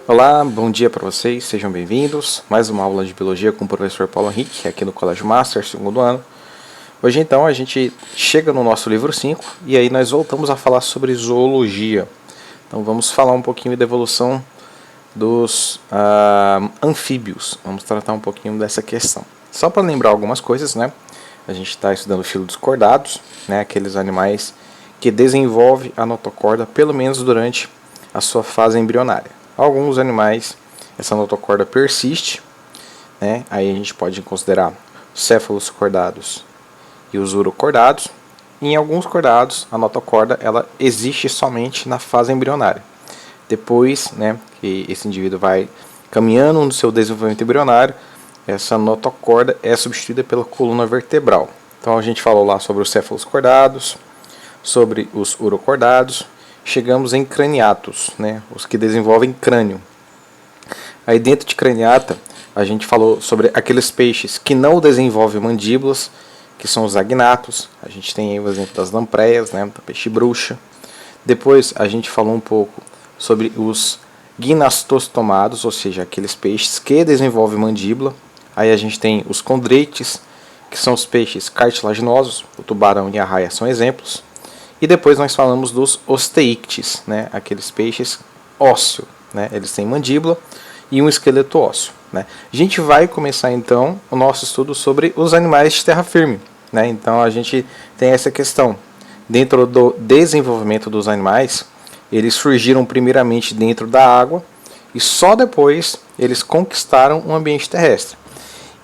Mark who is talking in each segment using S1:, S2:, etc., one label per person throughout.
S1: Olá, bom dia para vocês, sejam bem-vindos. Mais uma aula de Biologia com o professor Paulo Henrique, aqui no Colégio Master, segundo ano. Hoje então a gente chega no nosso livro 5 e aí nós voltamos a falar sobre zoologia. Então vamos falar um pouquinho da evolução dos anfíbios. Vamos tratar um pouquinho dessa questão. Só para lembrar algumas coisas, né? A gente está estudando o filo dos cordados, né? Aqueles animais que desenvolvem a notocorda pelo menos durante a sua fase embrionária. Alguns animais, essa notocorda persiste, né? Aí a gente pode considerar os céfalos cordados e os urocordados. E em alguns cordados, a notocorda ela existe somente na fase embrionária. Depois, né, que esse indivíduo vai caminhando no seu desenvolvimento embrionário, essa notocorda é substituída pela coluna vertebral. Então a gente falou lá sobre os céfalos cordados, sobre os urocordados. Chegamos em craniatos, né, os que desenvolvem crânio. Aí dentro de craniata, a gente falou sobre aqueles peixes que não desenvolvem mandíbulas, que são os agnatos. A gente tem aí o exemplo das lampreias, né, do peixe bruxa. Depois a gente falou um pouco sobre os gnastostomados, ou seja, aqueles peixes que desenvolvem mandíbula. Aí a gente tem os condrites, que são os peixes cartilaginosos, o tubarão e a raia são exemplos. E depois nós falamos dos osteíctes, né, aqueles peixes ósseo, né, eles têm mandíbula e um esqueleto ósseo, né. A gente vai começar então o nosso estudo sobre os animais de terra firme, né. Então a gente tem essa questão. Dentro do desenvolvimento dos animais, eles surgiram primeiramente dentro da água e só depois eles conquistaram o ambiente terrestre.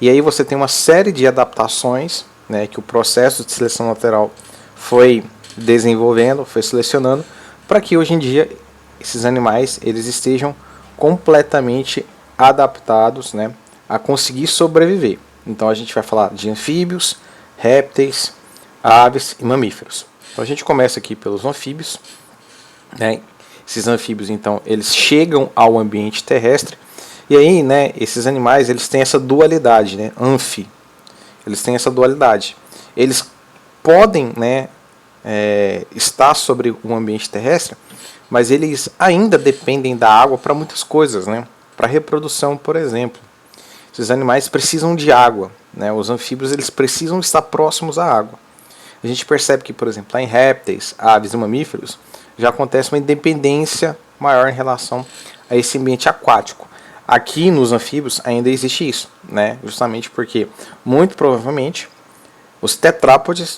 S1: E aí você tem uma série de adaptações, né, que o processo de seleção natural foi desenvolvendo, foi selecionando, para que hoje em dia esses animais eles estejam completamente adaptados, né, a conseguir sobreviver. Então a gente vai falar de anfíbios, répteis, aves e mamíferos. Então a gente começa aqui pelos anfíbios, né? Esses anfíbios então eles chegam ao ambiente terrestre e aí, né, esses animais eles têm essa dualidade, né, eles têm essa dualidade. Eles podem, né, estar sobre o ambiente terrestre, mas eles ainda dependem da água para muitas coisas, né? Para reprodução, por exemplo. Esses animais precisam de água, né? Os anfíbios eles precisam estar próximos à água. A gente percebe que, por exemplo, lá em répteis, aves e mamíferos, já acontece uma independência maior em relação a esse ambiente aquático. Aqui nos anfíbios ainda existe isso, né? Justamente porque, muito provavelmente, os tetrápodes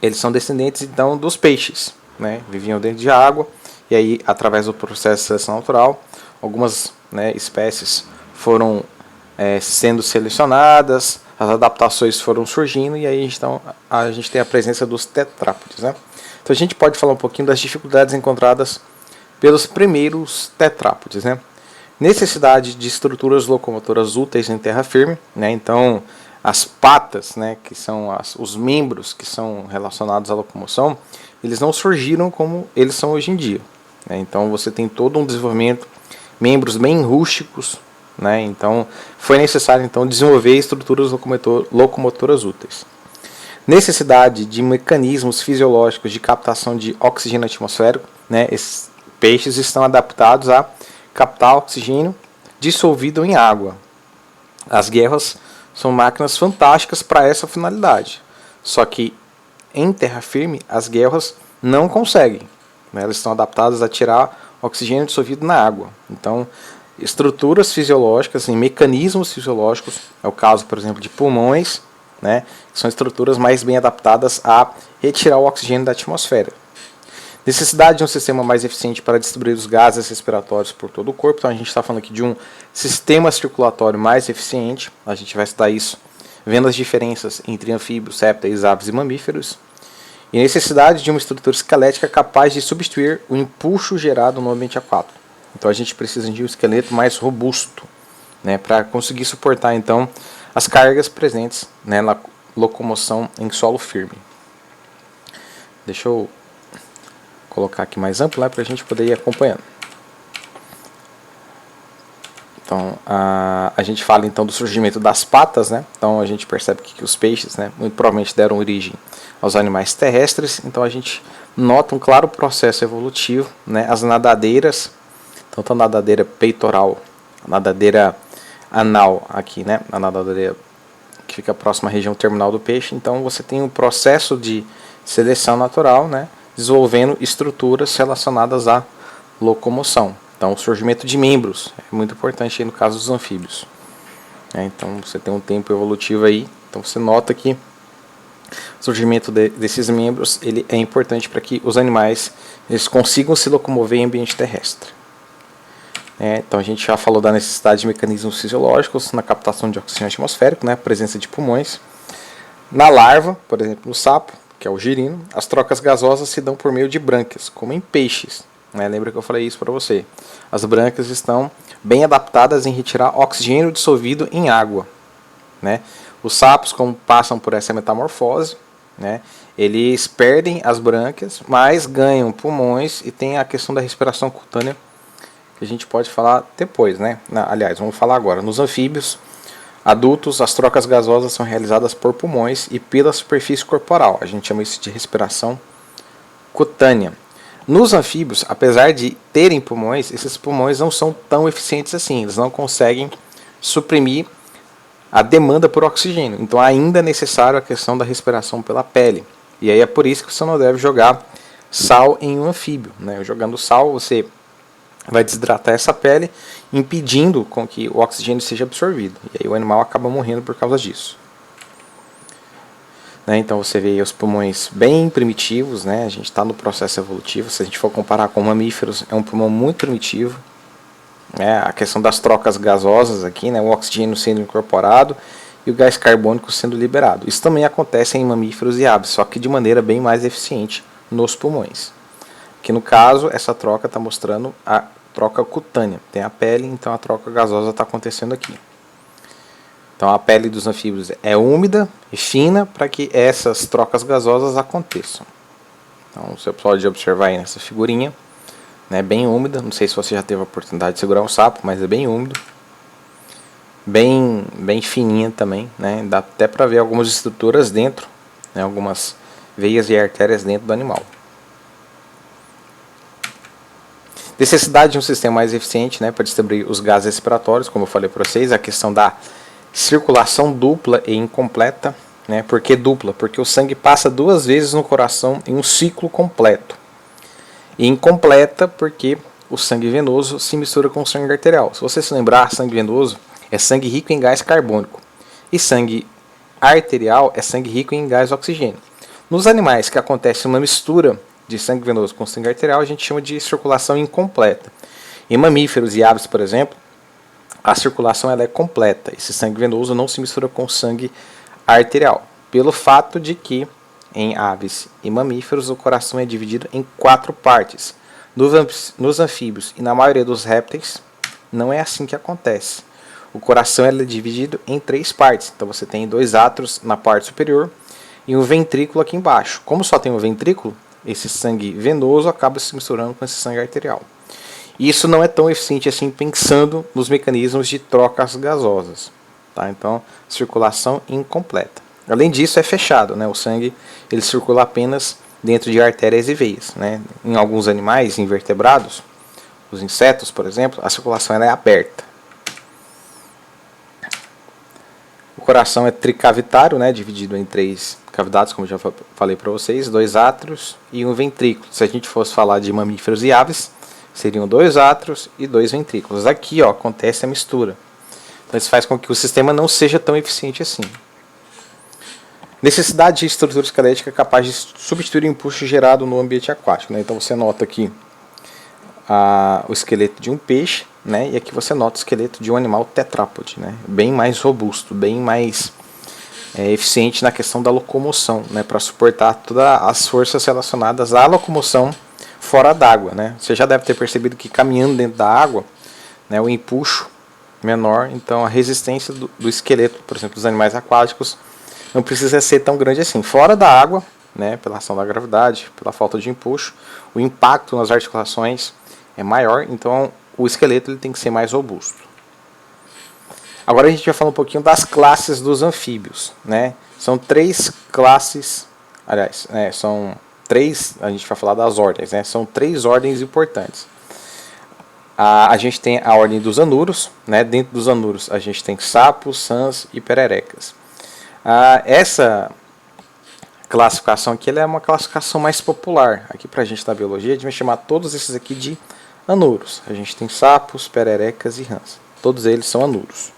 S1: eles são descendentes então dos peixes, né? Viviam dentro de água e aí através do processo de seleção natural algumas, né, espécies foram sendo selecionadas, as adaptações foram surgindo e aí então a gente tem a presença dos tetrápodes, né? Então a gente pode falar um pouquinho das dificuldades encontradas pelos primeiros tetrápodes, né? Necessidade de estruturas locomotoras úteis em terra firme, né? Então as patas, né, que são os membros que são relacionados à locomoção, eles não surgiram como eles são hoje em dia, né? Então você tem todo um desenvolvimento, membros bem rústicos, né? Então foi necessário então desenvolver estruturas locomotoras úteis. Necessidade de mecanismos fisiológicos de captação de oxigênio atmosférico, né? Esses peixes estão adaptados a captar oxigênio dissolvido em água. As guerras são máquinas fantásticas para essa finalidade. Só que em terra firme as guerras não conseguem, né? Elas estão adaptadas a tirar oxigênio dissolvido na água. Então, estruturas fisiológicas e mecanismos fisiológicos, é o caso, por exemplo, de pulmões, né? Que são estruturas mais bem adaptadas a retirar o oxigênio da atmosfera. Necessidade de um sistema mais eficiente para distribuir os gases respiratórios por todo o corpo. Então a gente está falando aqui de um sistema circulatório mais eficiente. A gente vai estudar isso vendo as diferenças entre anfíbios, répteis, aves e mamíferos. E necessidade de uma estrutura esquelética capaz de substituir o impulso gerado no ambiente aquático. Então a gente precisa de um esqueleto mais robusto, né, para conseguir suportar então as cargas presentes, né, na locomoção em solo firme. Deixa eu colocar aqui mais amplo, né, para a gente poder ir acompanhando. Então, a gente fala então do surgimento das patas, né? Então a gente percebe que os peixes, né, muito provavelmente deram origem aos animais terrestres. Então a gente nota um claro processo evolutivo, né? As nadadeiras tanto a nadadeira peitoral, a nadadeira anal aqui, né, a nadadeira que fica próxima à região terminal do peixe. Então você tem um processo de seleção natural, né, desenvolvendo estruturas relacionadas à locomoção. Então o surgimento de membros é muito importante aí no caso dos anfíbios. Então você tem um tempo evolutivo aí, então você nota que o surgimento desses membros ele é importante para que os animais eles consigam se locomover em ambiente terrestre. Então a gente já falou da necessidade de mecanismos fisiológicos na captação de oxigênio atmosférico, né, presença de pulmões. Na larva, por exemplo, no sapo, que é o girino, as trocas gasosas se dão por meio de brânquias, como em peixes. Lembra que eu falei isso para você? As brânquias estão bem adaptadas em retirar oxigênio dissolvido em água. Os sapos, como passam por essa metamorfose, eles perdem as brânquias, mas ganham pulmões e tem a questão da respiração cutânea, que a gente pode falar depois. Aliás, vamos falar agora. Nos anfíbios adultos, as trocas gasosas são realizadas por pulmões e pela superfície corporal. A gente chama isso de respiração cutânea. Nos anfíbios, apesar de terem pulmões, esses pulmões não são tão eficientes assim. Eles não conseguem suprimir a demanda por oxigênio. Então ainda é necessário a questão da respiração pela pele. E aí é por isso que você não deve jogar sal em um anfíbio. Jogando sal, você vai desidratar essa pele, impedindo com que o oxigênio seja absorvido. E aí o animal acaba morrendo por causa disso. Então você vê aí os pulmões bem primitivos, a gente está no processo evolutivo. Se a gente for comparar com mamíferos, é um pulmão muito primitivo. A questão das trocas gasosas aqui, o oxigênio sendo incorporado e o gás carbônico sendo liberado. Isso também acontece em mamíferos e aves, só que de maneira bem mais eficiente nos pulmões. Que no caso, essa troca está mostrando a troca cutânea. Tem a pele, então a troca gasosa está acontecendo aqui. Então a pele dos anfíbios é úmida e fina para que essas trocas gasosas aconteçam. Então você pode observar aí nessa figurinha, bem úmida. Não sei se você já teve a oportunidade de segurar um sapo, mas é bem úmido. Bem fininha também, dá até para ver algumas estruturas dentro, algumas veias e artérias dentro do animal. Necessidade de um sistema mais eficiente para distribuir os gases respiratórios, como eu falei para vocês, a questão da circulação dupla e incompleta. Por que dupla? Porque o sangue passa 2 vezes no coração em um ciclo completo. E incompleta porque o sangue venoso se mistura com o sangue arterial. Se você se lembrar, sangue venoso é sangue rico em gás carbônico. E sangue arterial é sangue rico em gás oxigênio. Nos animais que acontece uma mistura de sangue venoso com sangue arterial, a gente chama de circulação incompleta. Em mamíferos e aves, por exemplo, a circulação ela é completa. Esse sangue venoso não se mistura com sangue arterial. Pelo fato de que em aves e mamíferos o coração é dividido em 4 partes. Nos anfíbios e na maioria dos répteis não é assim que acontece. O coração é dividido em 3 partes. Então você tem 2 átrios na parte superior e um ventrículo aqui embaixo. Como só tem um ventrículo, esse sangue venoso acaba se misturando com esse sangue arterial. E isso não é tão eficiente assim pensando nos mecanismos de trocas gasosas. Então, circulação incompleta. Além disso, é fechado. O sangue ele circula apenas dentro de artérias e veias. Em alguns animais invertebrados, os insetos, por exemplo, a circulação ela é aberta. O coração é tricavitário, dividido em 3 cavidades, como já falei para vocês, 2 átrios e um ventrículo. Se a gente fosse falar de mamíferos e aves, seriam 2 átrios e 2 ventrículos. Aqui acontece a mistura. Então isso faz com que o sistema não seja tão eficiente assim. Necessidade de estrutura esquelética capaz de substituir o impulso gerado no ambiente aquático. Então você nota aqui o esqueleto de um peixe, e aqui você nota o esqueleto de um animal tetrápode, bem mais robusto, bem mais eficiente na questão da locomoção, para suportar todas as forças relacionadas à locomoção fora d'água. Você já deve ter percebido que caminhando dentro da água, o empuxo menor, então a resistência do esqueleto, por exemplo, dos animais aquáticos, não precisa ser tão grande assim. Fora da água, pela ação da gravidade, pela falta de empuxo, o impacto nas articulações é maior, então o esqueleto ele tem que ser mais robusto. Agora a gente vai falar um pouquinho das classes dos anfíbios. São 3 classes, aliás, são 3, a gente vai falar das ordens, são 3 ordens importantes. A gente tem a ordem dos anuros, né? Dentro dos anuros a gente tem sapos, rãs e pererecas. Essa classificação aqui ela é uma classificação mais popular. Aqui para a gente da biologia a gente vai chamar todos esses aqui de anuros. A gente tem sapos, pererecas e rãs. Todos eles são anuros.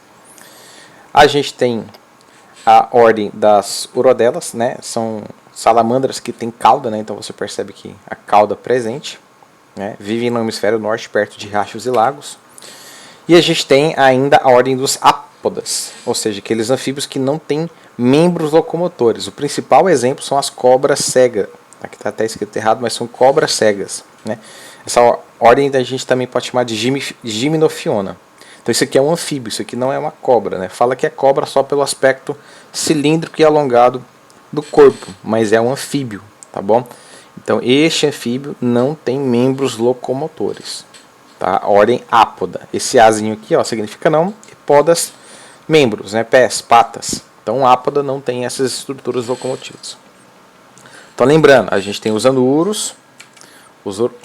S1: A gente tem a ordem das urodelas, né? São salamandras que têm cauda, né? Então você percebe que a cauda presente, né? Vivem no hemisfério norte, perto de riachos e lagos. E a gente tem ainda a ordem dos ápodas, ou seja, aqueles anfíbios que não têm membros locomotores. O principal exemplo são as cobras cegas. Aqui está até escrito errado, mas são cobras cegas, né? Essa ordem a gente também pode chamar de Gymnophiona. Então isso aqui é um anfíbio, isso aqui não é uma cobra, né? Fala que é cobra só pelo aspecto cilíndrico e alongado do corpo, mas é um anfíbio, tá bom? Então este anfíbio não tem membros locomotores, tá? Ordem ápoda. Esse azinho aqui, ó, significa não, e podas, membros, né? Pés, patas. Então ápoda não tem essas estruturas locomotivas. Então lembrando, a gente tem os anuros,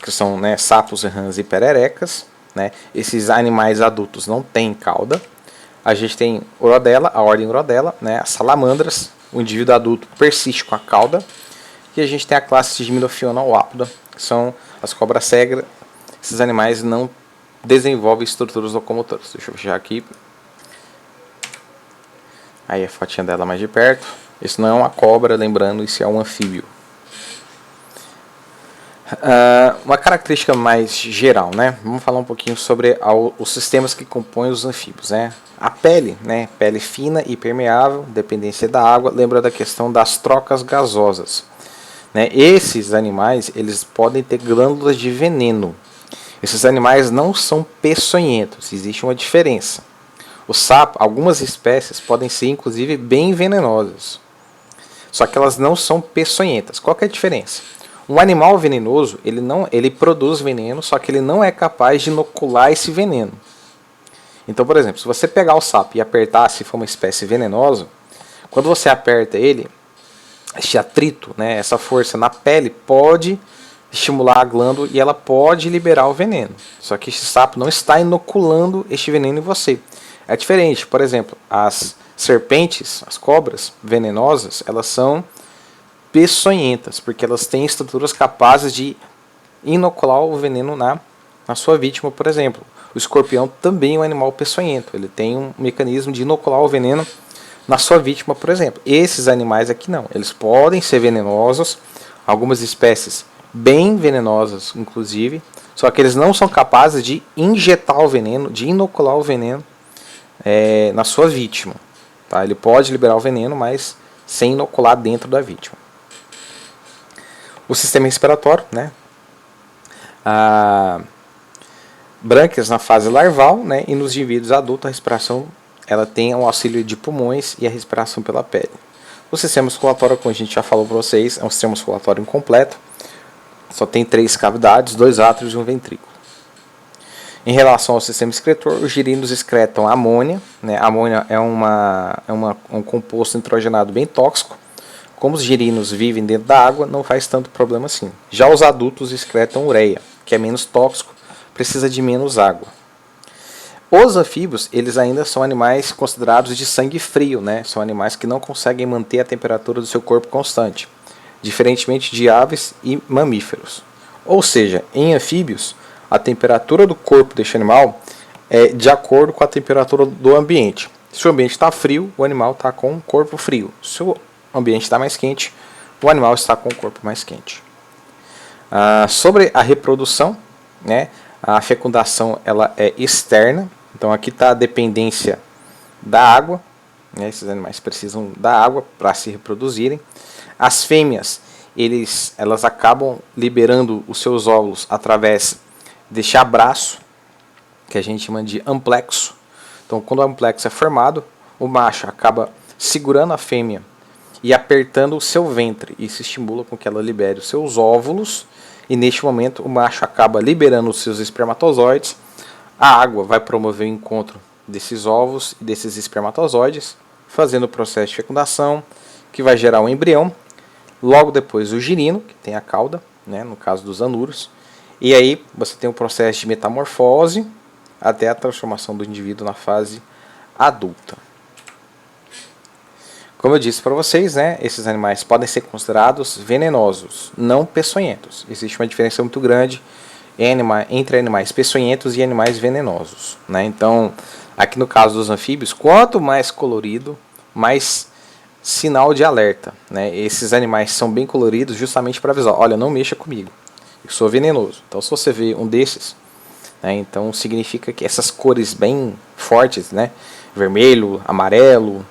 S1: que são, né, sapos, rãs e pererecas. Né? Esses animais adultos não têm cauda. A gente tem urodela, a ordem urodela, né? As salamandras, o indivíduo adulto persiste com a cauda. E a gente tem a classe de Gymnophiona ou ápoda, que são as cobras cegas. Esses animais não desenvolvem estruturas locomotoras. Deixa eu fechar aqui. Aí a fotinha dela mais de perto. Isso não é uma cobra, lembrando, isso é um anfíbio. Uma característica mais geral, né? Vamos falar um pouquinho sobre os sistemas que compõem os anfíbios, né? A pele, né? Pele fina e permeável, dependência da água. Lembra da questão das trocas gasosas, né? Esses animais, eles podem ter glândulas de veneno. Esses animais não são peçonhentos, existe uma diferença. O sapo, algumas espécies podem ser inclusive bem venenosas, só que elas não são peçonhentas. Qual que é a diferença? Um animal venenoso, ele produz veneno, só que ele não é capaz de inocular esse veneno. Então, por exemplo, se você pegar o sapo e apertar, se for uma espécie venenosa, quando você aperta ele, esse atrito, né, essa força na pele pode estimular a glândula e ela pode liberar o veneno. Só que esse sapo não está inoculando este veneno em você. É diferente, por exemplo, as serpentes, as cobras venenosas, elas são peçonhentas, porque elas têm estruturas capazes de inocular o veneno na sua vítima, por exemplo. O escorpião também é um animal peçonhento, ele tem um mecanismo de inocular o veneno na sua vítima, por exemplo. Esses animais aqui não, eles podem ser venenosos, algumas espécies bem venenosas, inclusive, só que eles não são capazes de injetar o veneno, de inocular o veneno na sua vítima. Tá? Ele pode liberar o veneno, mas sem inocular dentro da vítima. O sistema respiratório, né? Brânquias na fase larval, né? E nos indivíduos adultos a respiração ela tem o auxílio de pulmões e a respiração pela pele. O sistema musculatório, como a gente já falou para vocês, é um sistema musculatório incompleto. Só tem 3 cavidades, 2 átrios e um ventrículo. Em relação ao sistema excretor, os girinos excretam amônia, né? A amônia é um composto nitrogenado bem tóxico. Como os girinos vivem dentro da água, não faz tanto problema assim. Já os adultos excretam ureia, que é menos tóxico, precisa de menos água. Os anfíbios, eles ainda são animais considerados de sangue frio, né? São animais que não conseguem manter a temperatura do seu corpo constante, diferentemente de aves e mamíferos. Ou seja, em anfíbios, a temperatura do corpo deste animal é de acordo com a temperatura do ambiente. Se o ambiente está frio, o animal está com o corpo frio. Se o ambiente está mais quente, o animal está com o corpo mais quente. Sobre a reprodução, né, a fecundação ela é externa, então aqui está a dependência da água, né, esses animais precisam da água para se reproduzirem. As fêmeas elas acabam liberando os seus óvulos através deste abraço, que a gente chama de amplexo. Então quando o amplexo é formado, o macho acaba segurando a fêmea e apertando o seu ventre. Isso estimula com que ela libere os seus óvulos. E neste momento o macho acaba liberando os seus espermatozoides. A água vai promover o encontro desses ovos e desses espermatozoides, fazendo o processo de fecundação, que vai gerar um embrião. Logo depois o girino, que tem a cauda, né, no caso dos anuros. E aí você tem o processo de metamorfose até a transformação do indivíduo na fase adulta. Como eu disse para vocês, né, esses animais podem ser considerados venenosos, não peçonhentos. Existe uma diferença muito grande entre animais peçonhentos e animais venenosos, né? Então, aqui no caso dos anfíbios, quanto mais colorido, mais sinal de alerta, né? Esses animais são bem coloridos justamente para avisar, olha, não mexa comigo, eu sou venenoso. Então, se você vê um desses, né, então significa que essas cores bem fortes, né, vermelho, amarelo,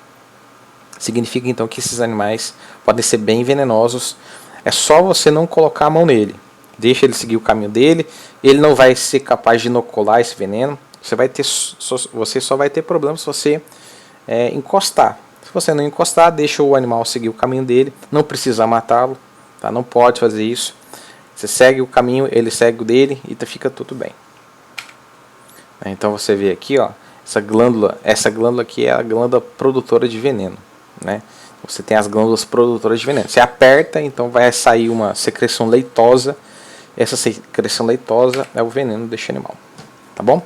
S1: significa então que esses animais podem ser bem venenosos. É só você não colocar a mão nele. Deixa ele seguir o caminho dele. Ele não vai ser capaz de inocular esse veneno. Você só vai ter problema se você encostar. Se você não encostar, deixa o animal seguir o caminho dele. Não precisa matá-lo. Tá? Não pode fazer isso. Você segue o caminho, ele segue o dele e fica tudo bem. Então você vê aqui, ó, essa glândula aqui é a glândula produtora de veneno, né? Você tem as glândulas produtoras de veneno. Você aperta, então vai sair uma secreção leitosa. Essa secreção leitosa é o veneno deste animal, tá bom?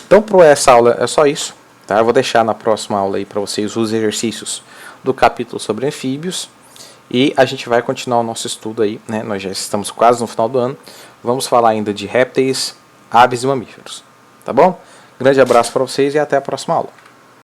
S1: Então, para essa aula é só isso, tá? Eu vou deixar na próxima aula aí para vocês os exercícios do capítulo sobre anfíbios e a gente vai continuar o nosso estudo aí, né? Nós já estamos quase no final do ano. Vamos falar ainda de répteis, aves e mamíferos, tá bom? Grande abraço para vocês e até a próxima aula.